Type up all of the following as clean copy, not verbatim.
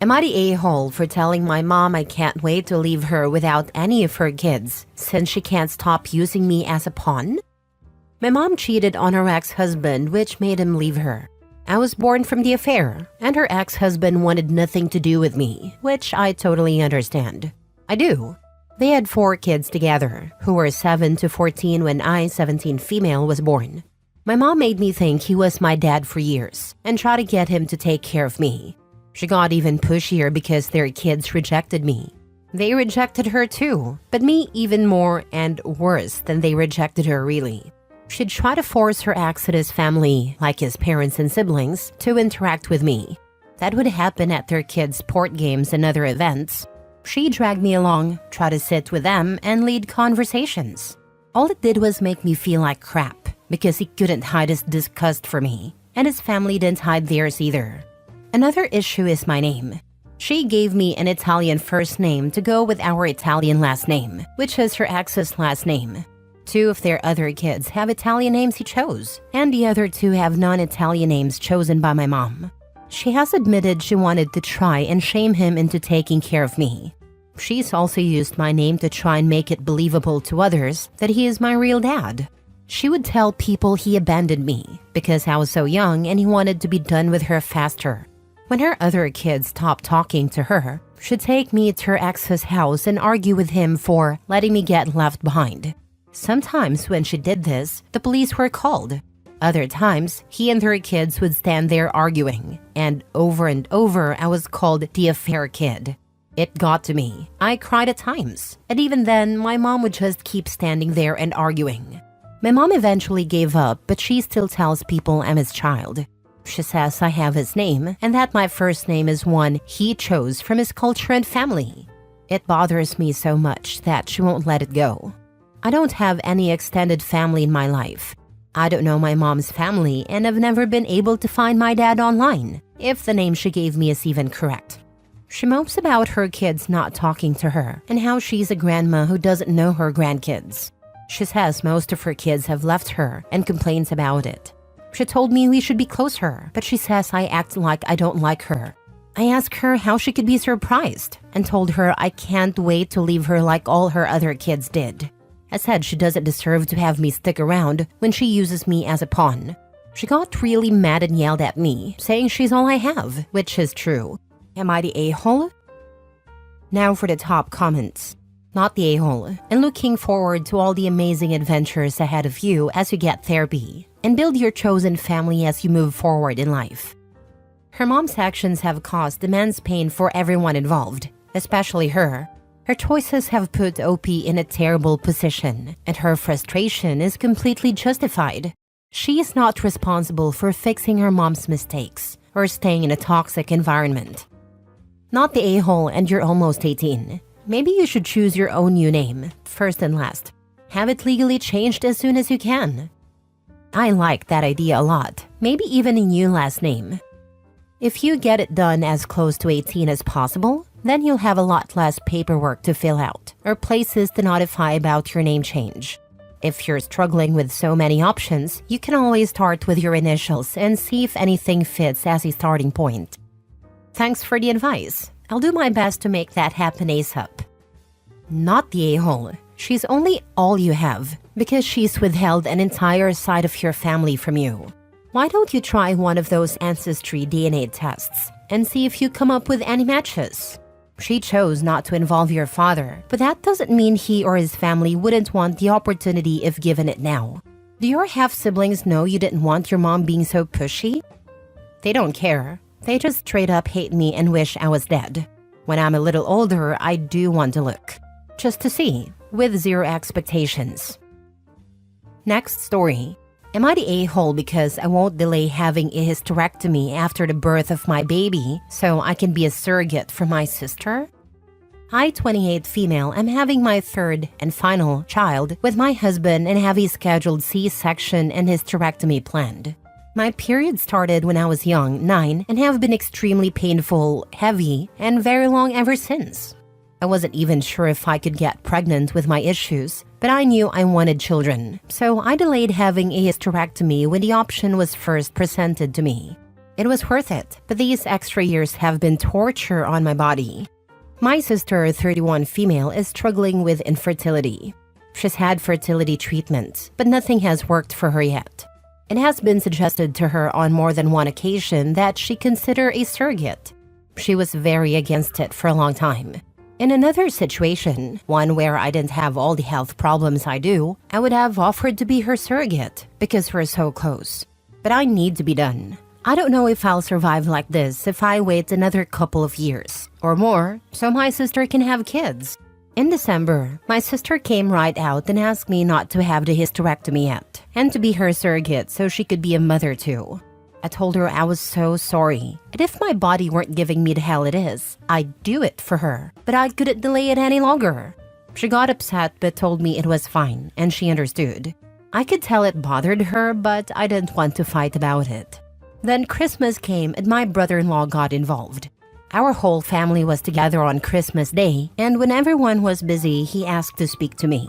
Am I the a-hole for telling my mom I can't wait to leave her without any of her kids since she can't stop using me as a pawn? My mom cheated on her ex-husband, which made him leave her. I was born from the affair, and her ex-husband wanted nothing to do with me, which I totally understand. I do. They had 4 kids together, who were 7 to 14 when I, 17 female, was born. My mom made me think he was my dad for years, and tried to get him to take care of me. She got even pushier because their kids rejected me. They rejected her too, but me even more and worse than they rejected her really. She'd try to force her ex and his family, like his parents and siblings, to interact with me. That would happen at their kids' sport games and other events. She dragged me along, tried to sit with them, and lead conversations. All it did was make me feel like crap, because he couldn't hide his disgust for me, and his family didn't hide theirs either. Another issue is my name. She gave me an Italian first name to go with our Italian last name, which is her ex's last name. 2 of their other kids have Italian names he chose, and the other 2 have non-Italian names chosen by my mom. She has admitted she wanted to try and shame him into taking care of me. She's also used my name to try and make it believable to others that he is my real dad. She would tell people he abandoned me because I was so young and he wanted to be done with her faster. When her other kids stopped talking to her, she'd take me to her ex's house and argue with him for letting me get left behind. Sometimes when she did this, the police were called. Other times, he and her kids would stand there arguing, and over I was called the affair kid. It got to me. I cried at times, and even then, my mom would just keep standing there and arguing. My mom eventually gave up, but she still tells people I'm his child. She says I have his name, and that my first name is one he chose from his culture and family. It bothers me so much that she won't let it go. I don't have any extended family in my life. I don't know my mom's family, and I've never been able to find my dad online, if the name she gave me is even correct. She mopes about her kids not talking to her, and how she's a grandma who doesn't know her grandkids. She says most of her kids have left her, and complains about it. She told me we should be closer, but she says I act like I don't like her. I asked her how she could be surprised, and told her I can't wait to leave her like all her other kids did. I said she doesn't deserve to have me stick around when she uses me as a pawn. She got really mad and yelled at me, saying she's all I have, which is true. Am I the a-hole? Now for the top comments. Not the a-hole, and looking forward to all the amazing adventures ahead of you as you get therapy, and build your chosen family as you move forward in life. Her mom's actions have caused immense pain for everyone involved, especially her. Her choices have put OP in a terrible position, and her frustration is completely justified. She is not responsible for fixing her mom's mistakes or staying in a toxic environment. Not the a-hole, and you're almost 18. Maybe you should choose your own new name, first and last. Have it legally changed as soon as you can. I like that idea a lot, maybe even a new last name. If you get it done as close to 18 as possible, then you'll have a lot less paperwork to fill out, or places to notify about your name change. If you're struggling with so many options, you can always start with your initials and see if anything fits as a starting point. Thanks for the advice. I'll do my best to make that happen ASAP. Not the a-hole. She's only all you have, because she's withheld an entire side of your family from you. Why don't you try one of those ancestry DNA tests and see if you come up with any matches? She chose not to involve your father, but that doesn't mean he or his family wouldn't want the opportunity if given it now. Do your half-siblings know you didn't want your mom being so pushy? They don't care. They just straight up hate me and wish I was dead. When I'm a little older, I do want to look. Just to see, with zero expectations. Next story. Am I the a-hole because I won't delay having a hysterectomy after the birth of my baby so I can be a surrogate for my sister? I, 28 female, am having my 3rd and final child with my husband and have a scheduled C-section and hysterectomy planned. My period started when I was young, 9, and have been extremely painful, heavy, and very long ever since. I wasn't even sure if I could get pregnant with my issues, but I knew I wanted children, so I delayed having a hysterectomy when the option was first presented to me. It was worth it, but these extra years have been torture on my body. My sister, 31 female, is struggling with infertility. She's had fertility treatment, but nothing has worked for her yet. It has been suggested to her on more than one occasion that she consider a surrogate. She was very against it for a long time. In another situation, one where I didn't have all the health problems I do, I would have offered to be her surrogate because we're so close. But I need to be done. I don't know if I'll survive like this if I wait another couple of years or more so my sister can have kids. In December, my sister came right out and asked me not to have the hysterectomy yet and to be her surrogate so she could be a mother too. I told her I was so sorry, and if my body weren't giving me the hell it is, I'd do it for her, but I couldn't delay it any longer. She got upset but told me it was fine and she understood. I could tell it bothered her, but I didn't want to fight about it. Then Christmas came and my brother-in-law got involved. Our whole family was together on Christmas Day, and when everyone was busy, he asked to speak to me.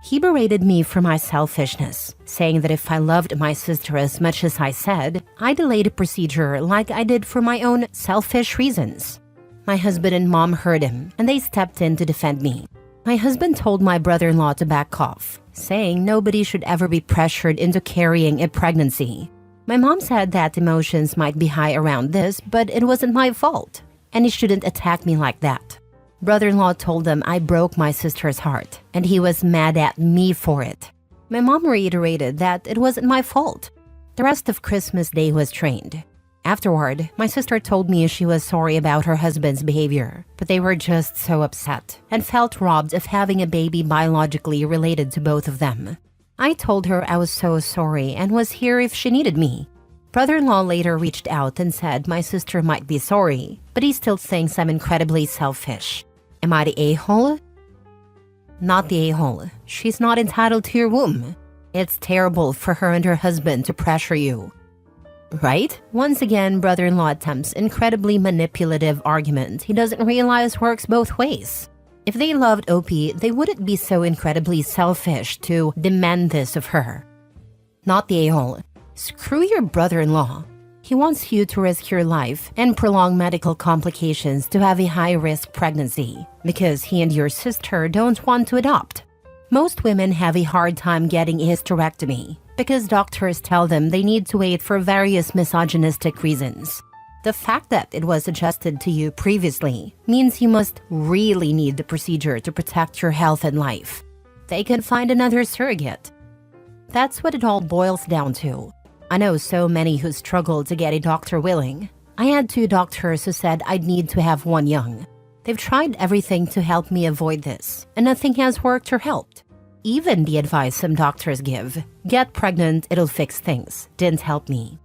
He berated me for my selfishness, saying that if I loved my sister as much as I said, I delayed the procedure like I did for my own selfish reasons. My husband and mom heard him, and they stepped in to defend me. My husband told my brother-in-law to back off, saying nobody should ever be pressured into carrying a pregnancy. My mom said that emotions might be high around this, but it wasn't my fault, and he shouldn't attack me like that. Brother-in-law told them I broke my sister's heart, and he was mad at me for it. My mom reiterated that it wasn't my fault. The rest of Christmas Day was trained. Afterward, my sister told me she was sorry about her husband's behavior, but they were just so upset and felt robbed of having a baby biologically related to both of them. I told her I was so sorry and was here if she needed me. Brother-in-law later reached out and said my sister might be sorry, but he still thinks I'm incredibly selfish. Am I the a-hole? Not the a-hole. She's not entitled to your womb. It's terrible for her and her husband to pressure you. Right? Once again, brother-in-law attempts incredibly manipulative argument he doesn't realize works both ways. If they loved OP, they wouldn't be so incredibly selfish to demand this of her. Not the a-hole. Screw your brother-in-law. He wants you to risk your life and prolong medical complications to have a high-risk pregnancy because he and your sister don't want to adopt. Most women have a hard time getting a hysterectomy because doctors tell them they need to wait for various misogynistic reasons. The fact that it was suggested to you previously means you must really need the procedure to protect your health and life. They can find another surrogate. That's what it all boils down to. I know so many who struggle to get a doctor willing. I had 2 doctors who said I'd need to have one young. They've tried everything to help me avoid this, and nothing has worked or helped. Even the advice some doctors give, get pregnant, it'll fix things, didn't help me.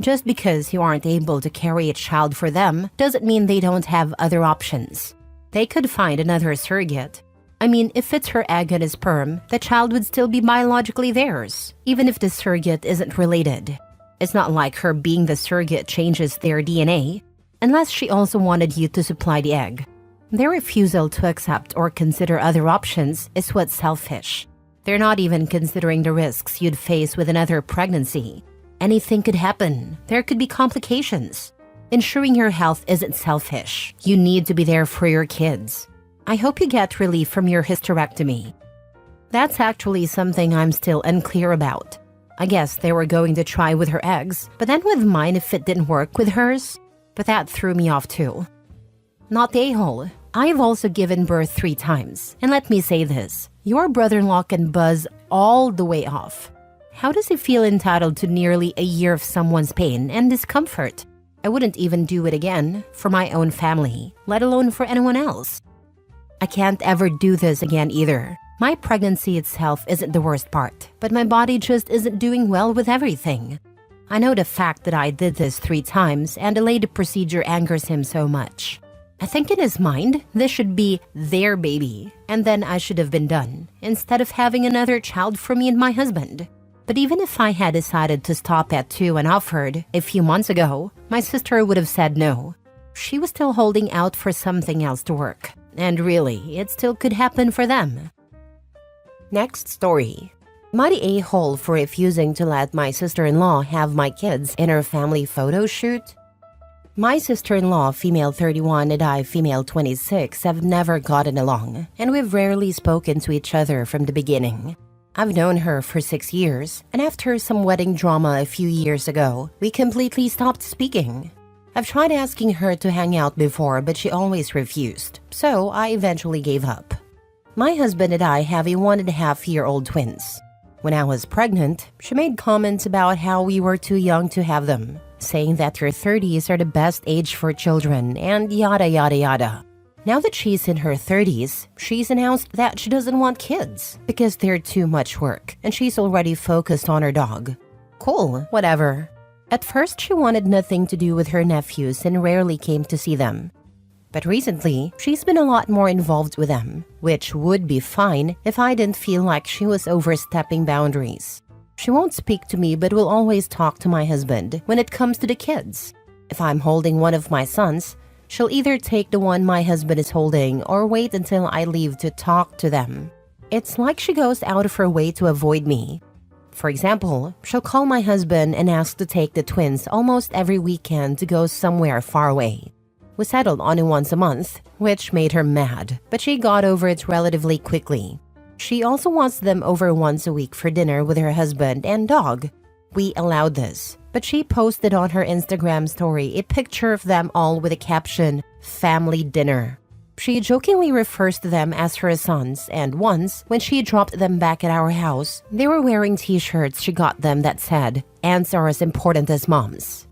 Just because you aren't able to carry a child for them doesn't mean they don't have other options. They could find another surrogate. I mean, if it's her egg and his sperm, the child would still be biologically theirs, even if the surrogate isn't related. It's not like her being the surrogate changes their DNA, unless she also wanted you to supply the egg. Their refusal to accept or consider other options is what's selfish. They're not even considering the risks you'd face with another pregnancy. Anything could happen. There could be complications. Ensuring your health isn't selfish. You need to be there for your kids. I hope you get relief from your hysterectomy. That's actually something I'm still unclear about. I guess they were going to try with her eggs, but then with mine if it didn't work with hers. But that threw me off too. Not the a-hole. I've also given birth 3 times. And let me say this, your brother-in-law can buzz all the way off. How does he feel entitled to nearly a year of someone's pain and discomfort? I wouldn't even do it again for my own family, let alone for anyone else. I can't ever do this again either. My pregnancy itself isn't the worst part, but my body just isn't doing well with everything. I know the fact that I did this 3 times and delayed the procedure angers him so much. I think in his mind, this should be their baby, and then I should have been done, instead of having another child for me and my husband. But even if I had decided to stop at 2 and offered a few months ago, my sister would have said no. She was still holding out for something else to work. And really, it still could happen for them. Next story. Am I the a-hole for refusing to let my sister-in-law have my kids in her family photo shoot? My sister-in-law, female 31, and I, female 26, have never gotten along, and we've rarely spoken to each other from the beginning. I've known her for 6 years, and after some wedding drama a few years ago, we completely stopped speaking. I've tried asking her to hang out before, but she always refused, so I eventually gave up. My husband and I have a 1.5-year-old twins. When I was pregnant, she made comments about how we were too young to have them, saying that her 30s are the best age for children, and yada yada yada. Now that she's in her 30s, she's announced that she doesn't want kids because they're too much work, and she's already focused on her dog. Cool, whatever. At first, she wanted nothing to do with her nephews and rarely came to see them. But recently, she's been a lot more involved with them, which would be fine if I didn't feel like she was overstepping boundaries. She won't speak to me but will always talk to my husband when it comes to the kids. If I'm holding one of my sons, she'll either take the one my husband is holding or wait until I leave to talk to them. It's like she goes out of her way to avoid me. For example, she'll call my husband and ask to take the twins almost every weekend to go somewhere far away. We settled on it once a month, which made her mad, but she got over it relatively quickly. She also wants them over once a week for dinner with her husband and dog. We allowed this, but she posted on her Instagram story a picture of them all with a caption, "Family Dinner." She jokingly refers to them as her sons, and once, when she dropped them back at our house, they were wearing t-shirts she got them that said, "Aunts are as important as moms."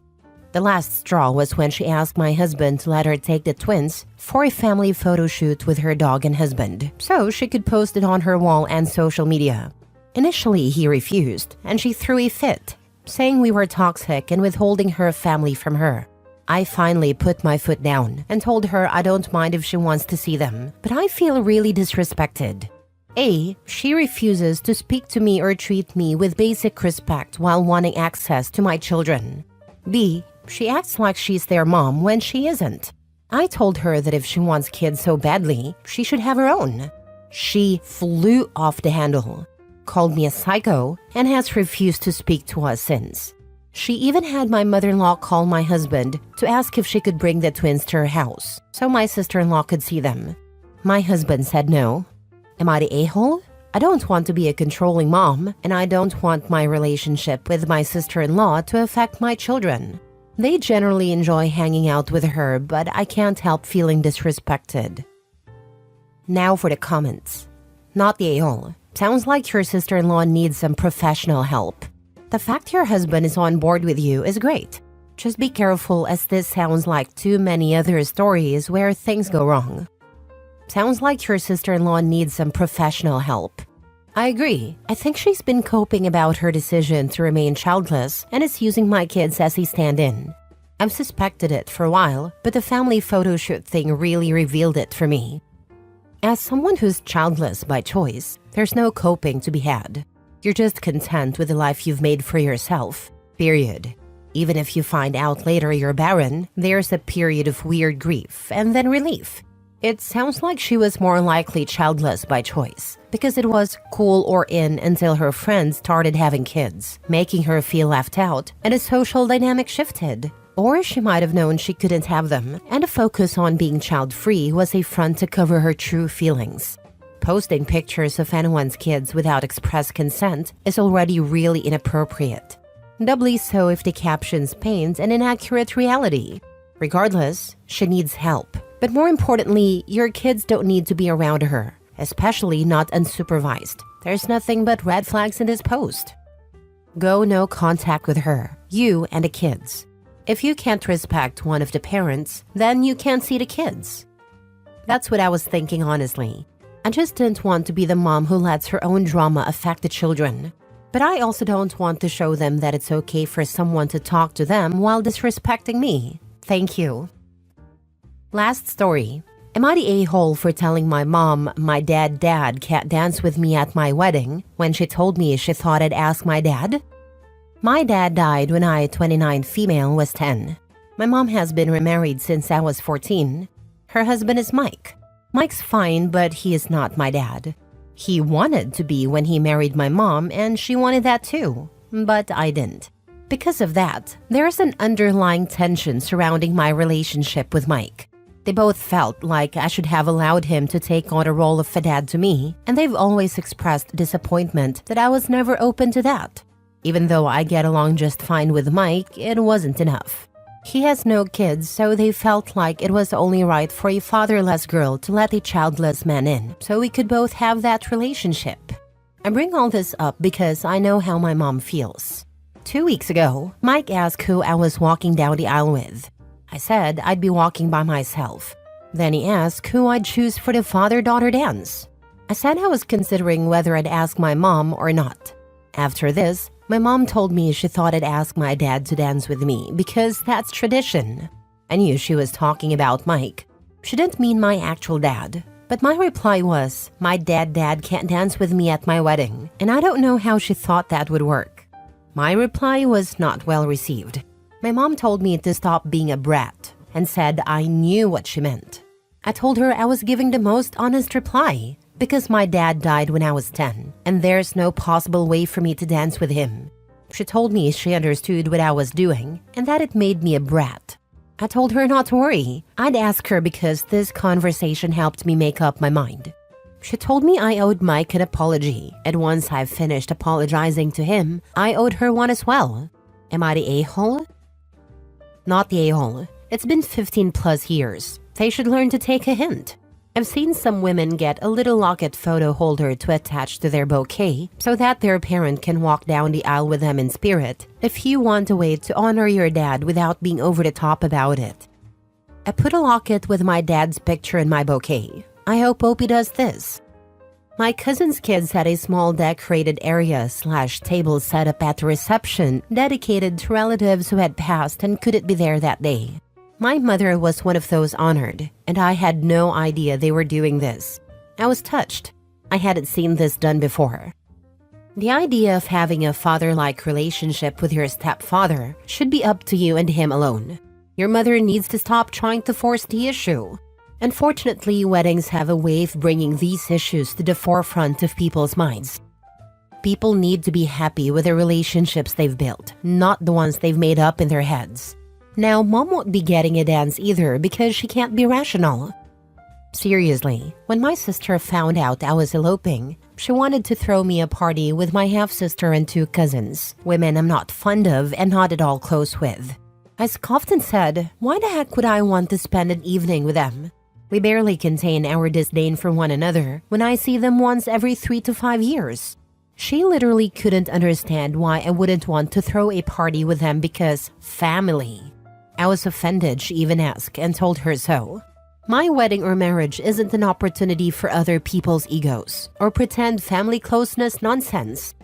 The last straw was when she asked my husband to let her take the twins for a family photo shoot with her dog and husband, so she could post it on her wall and social media. Initially, he refused, and she threw a fit, saying we were toxic and withholding her family from her. I finally put my foot down and told her I don't mind if she wants to see them, but I feel really disrespected. A, she refuses to speak to me or treat me with basic respect while wanting access to my children. B, she acts like she's their mom when she isn't. I told her that if she wants kids so badly, she should have her own. She flew off the handle, called me a psycho, and has refused to speak to us since. She even had my mother-in-law call my husband to ask if she could bring the twins to her house so my sister-in-law could see them. My husband said no. Am I the a-hole? I don't want to be a controlling mom, and I don't want my relationship with my sister-in-law to affect my children. They generally enjoy hanging out with her, but I can't help feeling disrespected. Now for the comments. Not the a-hole. Sounds like your sister-in-law needs some professional help. The fact your husband is on board with you is great. Just be careful, as this sounds like too many other stories where things go wrong. Sounds like your sister-in-law needs some professional help. I agree. I think she's been coping about her decision to remain childless and is using my kids as a stand-in. I've suspected it for a while, but the family photo shoot thing really revealed it for me. As someone who's childless by choice, there's no coping to be had. You're just content with the life you've made for yourself, period. Even if you find out later you're barren, there's a period of weird grief and then relief. It sounds like she was more likely childless by choice, because it was cool or in until her friends started having kids, making her feel left out, and a social dynamic shifted. Or she might have known she couldn't have them, and a focus on being child-free was a front to cover her true feelings. Posting pictures of anyone's kids without express consent is already really inappropriate. Doubly so if the captions paint an inaccurate reality. Regardless, she needs help. But more importantly, your kids don't need to be around her, especially not unsupervised. There's nothing but red flags in this post. Go no contact with her, you and the kids. If you can't respect one of the parents, then you can't see the kids. That's what I was thinking, honestly. I just didn't want to be the mom who lets her own drama affect the children. But I also don't want to show them that it's okay for someone to talk to them while disrespecting me. Thank you. Last story. Am I the a-hole for telling my mom my dad can't dance with me at my wedding when she told me she thought I'd ask my dad? My dad died when I, 29 female, was 10. My mom has been remarried since I was 14. Her husband is Mike. Mike's fine, but he is not my dad. He wanted to be when he married my mom, and she wanted that too, but I didn't. Because of that, there's an underlying tension surrounding my relationship with Mike. They both felt like I should have allowed him to take on a role of dad to me, and they've always expressed disappointment that I was never open to that. Even though I get along just fine with Mike, it wasn't enough. He has no kids, so they felt like it was only right for a fatherless girl to let a childless man in, so we could both have that relationship. I bring all this up because I know how my mom feels. 2 weeks ago, Mike asked who I was walking down the aisle with. I said I'd be walking by myself. Then he asked who I'd choose for the father-daughter dance. I said I was considering whether I'd ask my mom or not. After this, my mom told me she thought I'd ask my dad to dance with me because that's tradition. I knew she was talking about Mike. She didn't mean my actual dad. But my reply was, my dad can't dance with me at my wedding, and I don't know how she thought that would work. My reply was not well received. My mom told me to stop being a brat and said I knew what she meant. I told her I was giving the most honest reply because my dad died when I was 10 and there's no possible way for me to dance with him. She told me she understood what I was doing and that it made me a brat. I told her not to worry. I'd ask her because this conversation helped me make up my mind. She told me I owed Mike an apology, and once I've finished apologizing to him, I owed her one as well. Am I the a-hole? Not the a-hole. It's been 15 plus years. They should learn to take a hint. I've seen some women get a little locket photo holder to attach to their bouquet so that their parent can walk down the aisle with them in spirit if you want a way to honor your dad without being over the top about it. I put a locket with my dad's picture in my bouquet. I hope Opie does this. My cousin's kids had a small decorated area/table set up at the reception dedicated to relatives who had passed and couldn't be there that day. My mother was one of those honored, and I had no idea they were doing this. I was touched. I hadn't seen this done before. The idea of having a father-like relationship with your stepfather should be up to you and him alone. Your mother needs to stop trying to force the issue. Unfortunately, weddings have a way of bringing these issues to the forefront of people's minds. People need to be happy with the relationships they've built, not the ones they've made up in their heads. Now, Mom won't be getting a dance either because she can't be rational. Seriously, when my sister found out I was eloping, she wanted to throw me a party with my half-sister and 2 cousins, women I'm not fond of and not at all close with. I scoffed and said, why the heck would I want to spend an evening with them? We barely contain our disdain for one another when I see them once every 3 to 5 years. She literally couldn't understand why I wouldn't want to throw a party with them because family. I was offended she even asked and told her so. My wedding or marriage isn't an opportunity for other people's egos or pretend family closeness nonsense.